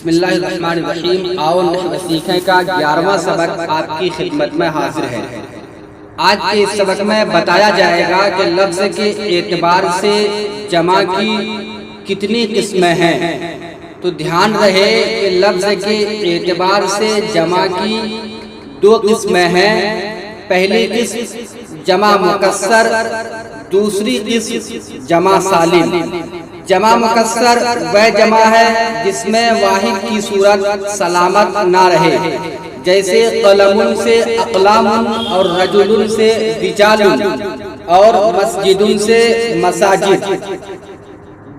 بسم اللہ الرحمن الرحیم۔ آؤ نحو سیکھیں کا 11واں سبق آپ کی خدمت میں حاضر ہے۔ آج کے اس سبق میں بتایا جائے گا کہ لفظ کے اعتبار سے جمع کی کتنی قسمیں ہیں۔ تو دھیان رہے کہ لفظ کے اعتبار سے جمع کی 2 قسمیں ہیں۔ پہلی قسم جمع مکسر، دوسری قسم جمع سالم۔ جمع مکسر وہ جمع ہے جس میں واحد کی صورت سلامت نہ رہے، جیسے قلم سے اقلام اور رجل سے رجال اور مسجد سے مساجد۔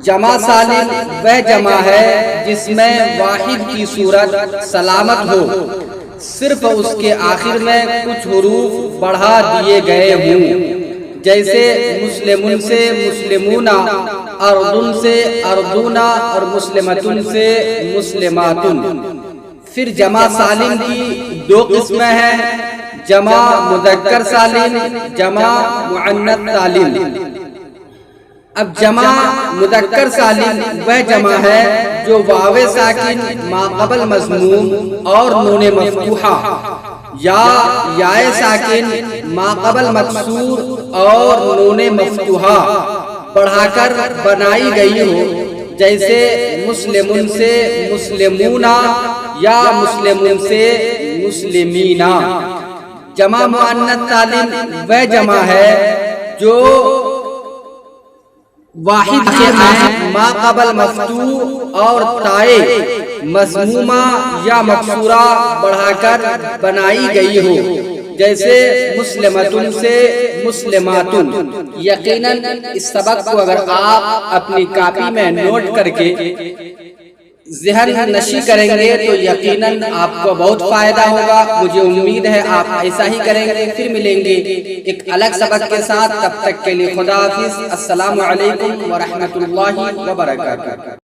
جمع سالم وہ جمع ہے جس میں واحد کی صورت سلامت ہو، صرف اس کے آخر میں کچھ حروف بڑھا دیے گئے ہوں، جیسے مسلمون سے مسلمون، اردن سے اردونا اور مسلمتن سے مسلماتن۔ پھر جمع سالم کی 2 قسمیں ہیں، جمع مذکر سالم، جمع مؤنث سالم۔ اب جمع مذکر سالم وہ جمع ہے جو واو ساکن ما قبل مضموم اور نون مفتوحہ یا یائے ساکن ما قبل مکسور اور نون مفتوحہ پڑھا کر بنائی گئی ہو، جیسے مسلمون سے مسلمونا یا مسلمون سے مسلمینا۔ جمع مؤنث سالم وہ جمع ہے جو واحد کے ما قبل مفتوح اور تائے مضمومہ یا مکسورہ بڑھا کر بنائی گئی ہو، جیسے مسلمتن سے مسلماتن۔ یقیناً اس سبق کو اگر آپ اپنی کاپی میں نوٹ کر کے ذہن نشی کریں گے تو یقیناً آپ کو بہت فائدہ ہوگا۔ مجھے امید ہے آپ ایسا ہی کریں گے۔ پھر ملیں گے ایک الگ سبق کے ساتھ، تب تک کے لیے خدا حافظ۔ السلام علیکم ورحمۃ اللہ وبرکاتہ۔